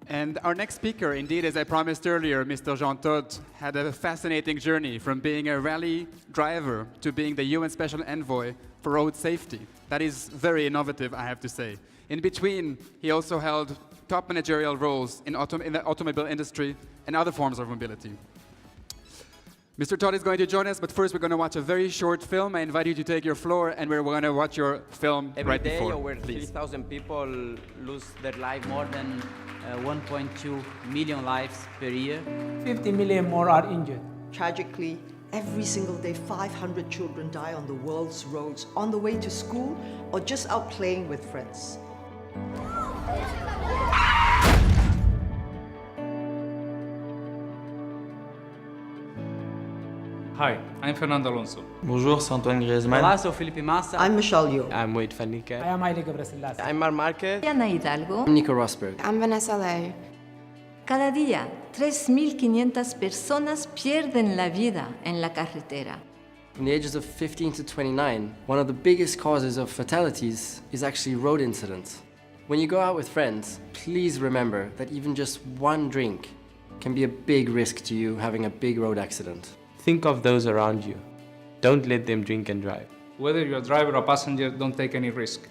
And our next speaker, indeed, as I promised earlier, Mr. Todt, had a fascinating journey from being a rally driver to being the UN Special Envoy for road safety. That is very innovative, I have to say. In between, he also held top managerial roles in the automobile industry and other forms of mobility. Mr. Todt is going to join us, but first we're going to watch a very short film. I invite you to take your floor, and we're going to watch your film right before. Every day, over 3,000 people lose their life. More than 1.2 million lives per year. 50 million more are injured. Tragically, every single day 500 children die on the world's roads on the way to school or just out playing with friends. Hi, I'm Fernando Alonso. Bonjour, c'est Antoine Griezmann. Olá, sou Felipe Massa. I'm Michelle Yeoh. I'm Wade van Niekerk. I am Haile Gebrselassie. I'm Marc Marquez. Ana Hidalgo. I'm Nico Rosberg. I'm Vanessa Lowe. Cada día, 3.500 personas pierden la vida en la carretera. From the ages of 15 to 29, one of the biggest causes of fatalities is actually road incidents. When you go out with friends, please remember that even just one drink can be a big risk to you having a big road accident. Think of those around you. Don't let them drink and drive. Whether you're a driver or passenger, don't take any risk.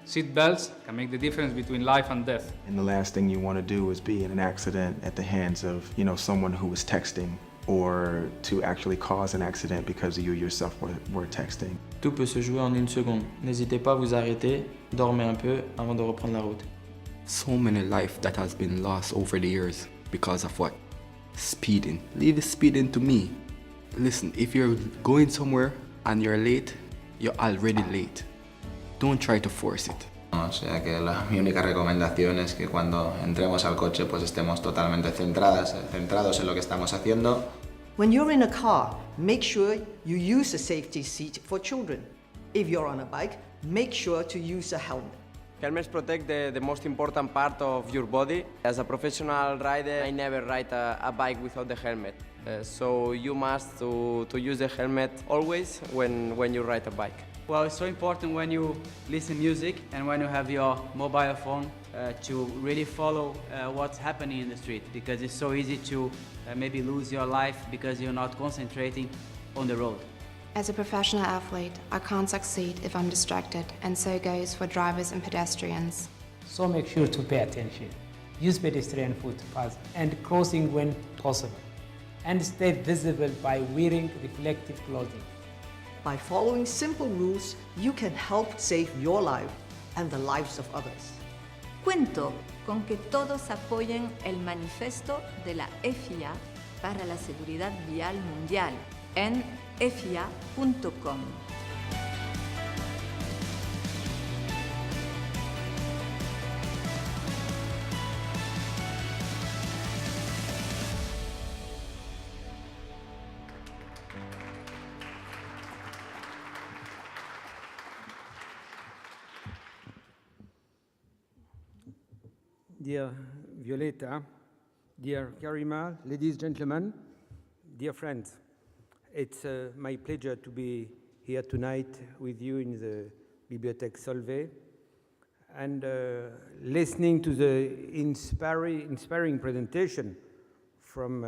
Seat belts can make the difference between life and death. And the last thing you want to do is be in an accident at the hands of, someone who was texting, or to actually cause an accident because you yourself were texting. Tout peut se jouer en une seconde. N'hésitez pas à vous arrêter, dormez un peu avant de reprendre la route. So many life that has been lost over the years because of what? Speeding. Leave the speeding to me. Listen, if you're going somewhere and you're late, you're already late. Don't try to force it. O sea que mi única recomendación es que cuando entremos al coche pues estemos totalmente centrados en lo que estamos haciendo. When you're in a car, make sure you use a safety seat for children. If you're on a bike, make sure to use a helmet. Helmets protect the most important part of your body. As a professional rider, I never ride a bike without the helmet. So you must to use the helmet always when you ride a bike. Well, it's so important when you listen music and when you have your mobile phone to really follow what's happening in the street, because it's so easy to maybe lose your life because you're not concentrating on the road. As a professional athlete, I can't succeed if I'm distracted, and so goes for drivers and pedestrians. So make sure to pay attention. Use pedestrian footpaths and crossing when possible. And stay visible by wearing reflective clothing. By following simple rules, you can help save your life and the lives of others. Cuento con que todos apoyen el manifiesto de la FIA para la seguridad vial mundial en fia.com. Dear Violeta, dear Karima, ladies and gentlemen, dear friends, it's my pleasure to be here tonight with you in the Bibliothèque Solvay and listening to the inspiring presentation from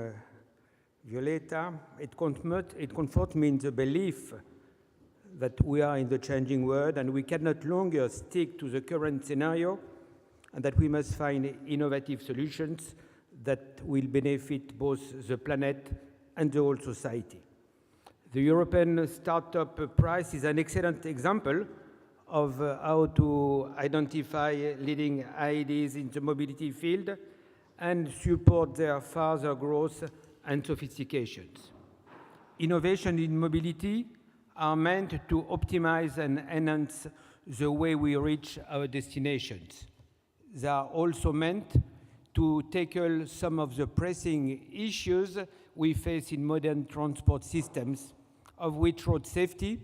Violeta. It comforts me in the belief that we are in the changing world and we cannot longer stick to the current scenario, and that we must find innovative solutions that will benefit both the planet and the whole society. The European Startup Prize is an excellent example of how to identify leading ideas in the mobility field and support their further growth and sophistications. Innovation in mobility are meant to optimize and enhance the way we reach our destinations. They are also meant to tackle some of the pressing issues we face in modern transport systems, of which road safety,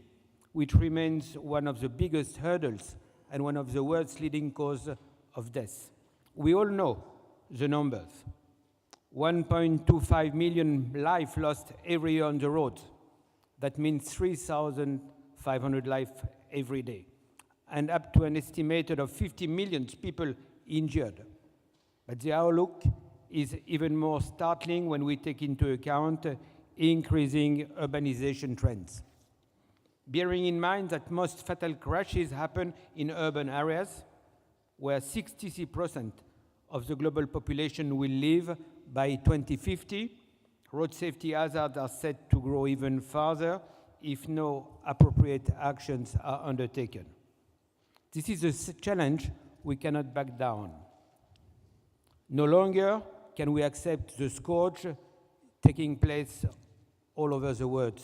which remains one of the biggest hurdles and one of the world's leading causes of death. We all know the numbers. 1.25 million lives lost every year on the road. That means 3,500 lives every day, and up to an estimated of 50 million people injured. But the outlook is even more startling when we take into account increasing urbanization trends. Bearing in mind that most fatal crashes happen in urban areas, where 63% of the global population will live by 2050, road safety hazards are set to grow even further if no appropriate actions are undertaken. This is a challenge we cannot back down. No longer can we accept the scourge taking place all over the world.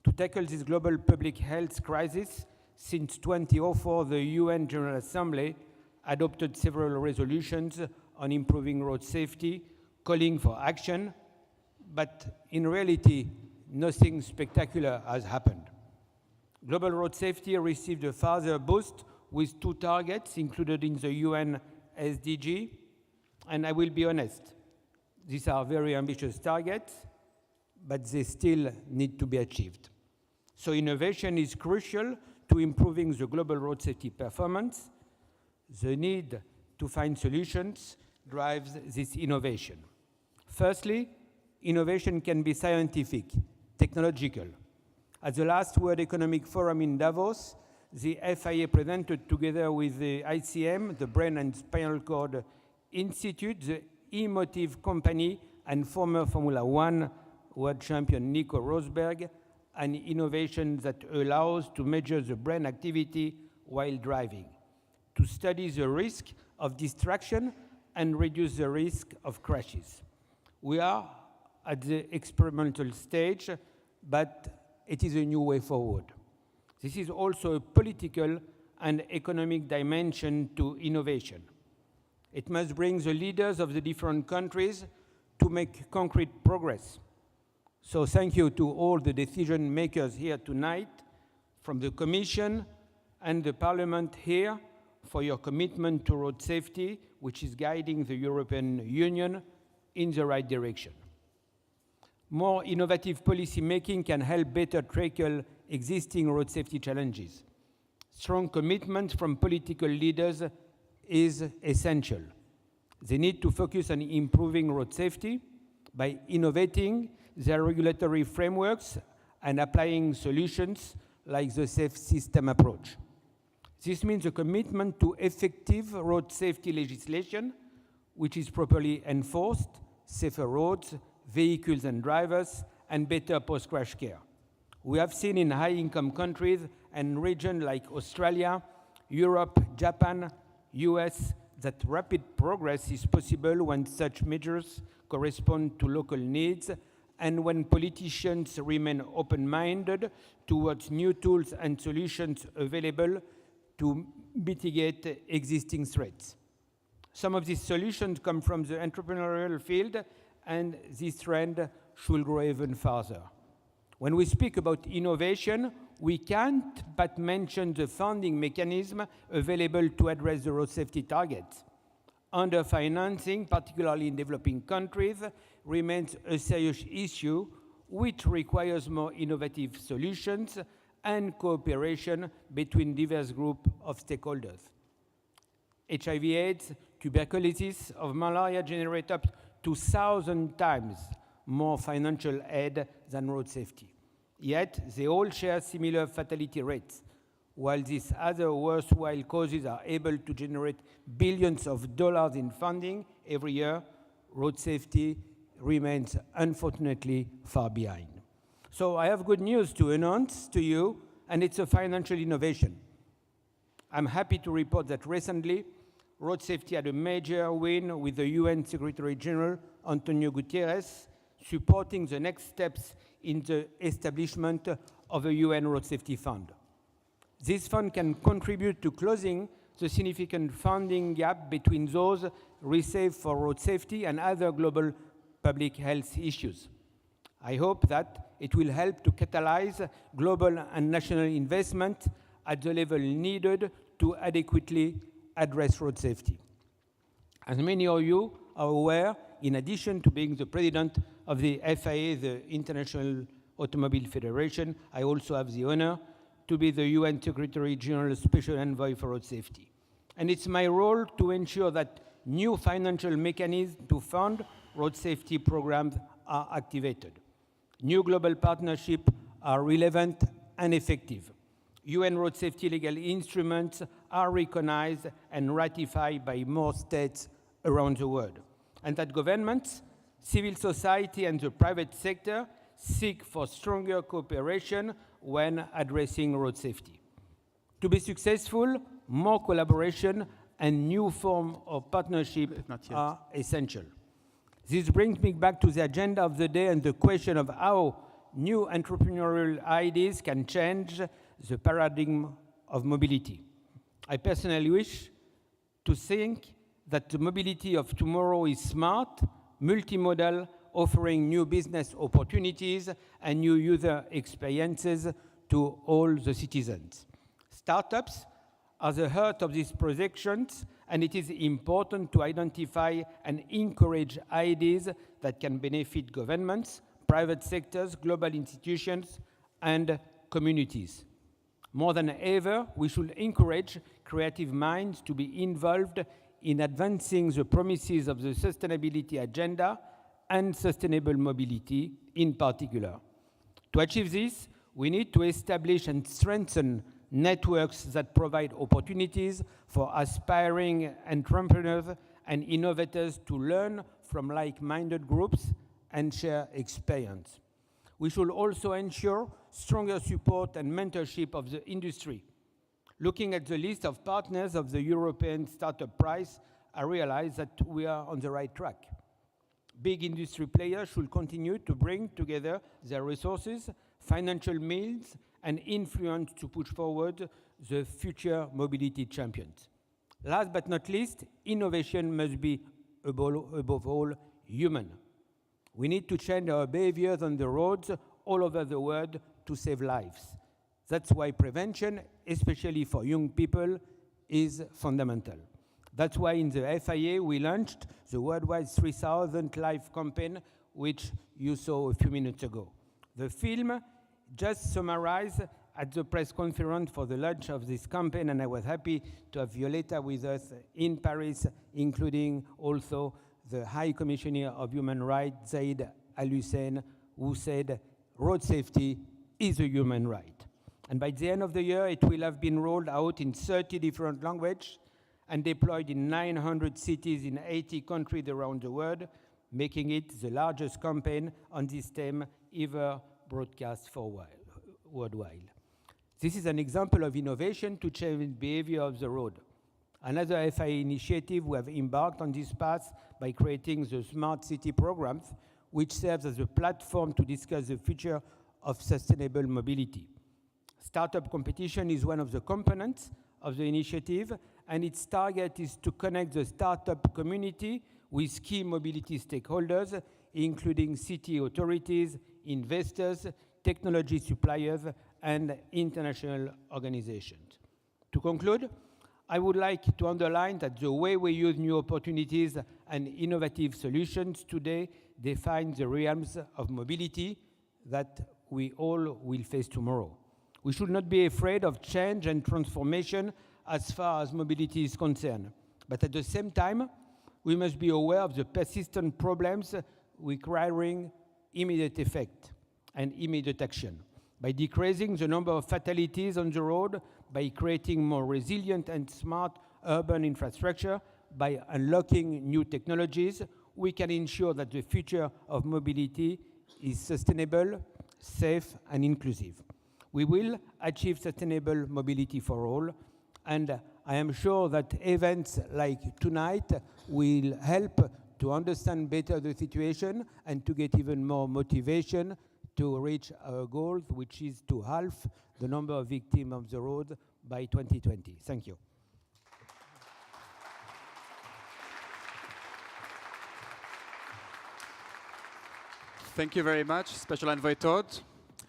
To tackle this global public health crisis, since 2004, the UN General Assembly adopted several resolutions on improving road safety, calling for action, but in reality, nothing spectacular has happened. Global road safety received a further boost with 2 targets included in the UN SDG, and I will be honest, these are very ambitious targets, but they still need to be achieved. So innovation is crucial to improving the global road safety performance. The need to find solutions drives this innovation. Firstly, innovation can be scientific, technological. At the last World Economic Forum in Davos, the FIA presented together with the ICM, the Brain and Spinal Cord Institute, the Emotive Company, and former Formula One world champion Nico Rosberg, an innovation that allows to measure the brain activity while driving, to study the risk of distraction and reduce the risk of crashes. We are at the experimental stage, but it is a new way forward. This is also a political and economic dimension to innovation. It must bring the leaders of the different countries to make concrete progress. So thank you to all the decision makers here tonight, from the Commission and the Parliament here, for your commitment to road safety, which is guiding the European Union in the right direction. More innovative policy making can help better tackle existing road safety challenges. Strong commitment from political leaders is essential. They need to focus on improving road safety by innovating their regulatory frameworks and applying solutions like the safe system approach. This means a commitment to effective road safety legislation, which is properly enforced, safer roads, vehicles and drivers, and better post-crash care. We have seen in high-income countries and regions like Australia, Europe, Japan, US, that rapid progress is possible when such measures correspond to local needs and when politicians remain open-minded towards new tools and solutions available to mitigate existing threats. Some of these solutions come from the entrepreneurial field, and this trend should grow even further. When we speak about innovation, we can't but mention the funding mechanism available to address the road safety targets. Underfinancing, particularly in developing countries, remains a serious issue which requires more innovative solutions and cooperation between diverse groups of stakeholders. HIV/AIDS, tuberculosis, or malaria generate up to 1,000 times more financial aid than road safety. Yet, they all share similar fatality rates. While these other worthwhile causes are able to generate billions of dollars in funding every year, road safety remains unfortunately far behind. So I have good news to announce to you, and it's a financial innovation. I'm happy to report that recently, road safety had a major win with the UN Secretary General, Antonio Guterres, supporting the next steps in the establishment of a UN Road Safety Fund. This fund can contribute to closing the significant funding gap between those reserved for road safety and other global public health issues. I hope that it will help to catalyze global and national investment at the level needed to adequately address road safety. As many of you are aware, in addition to being the president of the FIA, the International Automobile Federation, I also have the honor to be the UN Secretary General Special Envoy for Road Safety. And it's my role to ensure that new financial mechanisms to fund road safety programs are activated. New global partnerships are relevant and effective. UN road safety legal instruments are recognized and ratified by more states around the world. And that governments, civil society, and the private sector seek for stronger cooperation when addressing road safety. To be successful, more collaboration and new forms of partnership are essential. This brings me back to the agenda of the day and the question of how new entrepreneurial ideas can change the paradigm of mobility. I personally wish to think that the mobility of tomorrow is smart, multimodal, offering new business opportunities and new user experiences to all the citizens. Startups are the heart of these projections, and it is important to identify and encourage ideas that can benefit governments, private sectors, global institutions, and communities. More than ever, we should encourage creative minds to be involved in advancing the promises of the sustainability agenda and sustainable mobility in particular. To achieve this, we need to establish and strengthen networks that provide opportunities for aspiring entrepreneurs and innovators to learn from like-minded groups and share experience. We should also ensure stronger support and mentorship of the industry. Looking at the list of partners of the European Startup Prize, I realize that we are on the right track. Big industry players should continue to bring together their resources, financial means, and influence to push forward the future mobility champions. Last but not least, innovation must be above all human. We need to change our behaviors on the roads all over the world to save lives. That's why prevention, especially for young people, is fundamental. That's why in the FIA we launched the worldwide 3,000 Life campaign, which you saw a few minutes ago. The film just summarized at the press conference for the launch of this campaign, and I was happy to have Violeta with us in Paris, including also the High Commissioner of Human Rights, Zaid Al-Hussein, who said road safety is a human right. And by the end of the year, it will have been rolled out in 30 different languages and deployed in 900 cities in 80 countries around the world, making it the largest campaign on this theme ever broadcast worldwide. This is an example of innovation to change behavior of the road. Another FIA initiative, we have embarked on this path by creating the Smart City programs, which serves as a platform to discuss the future of sustainable mobility. Startup competition is one of the components of the initiative, and its target is to connect the startup community with key mobility stakeholders, including city authorities, investors, technology suppliers, and international organizations. To conclude, I would like to underline that the way we use new opportunities and innovative solutions today defines the realms of mobility that we all will face tomorrow. We should not be afraid of change and transformation as far as mobility is concerned. But at the same time, we must be aware of the persistent problems requiring immediate effect and immediate action. By decreasing the number of fatalities on the road, by creating more resilient and smart urban infrastructure, by unlocking new technologies, we can ensure that the future of mobility is sustainable, safe, and inclusive. We will achieve sustainable mobility for all, and I am sure that events like tonight will help to understand better the situation and to get even more motivation to reach our goal, which is to halve the number of victims of the road by 2020. Thank you. Thank you very much, Special Envoy Todt.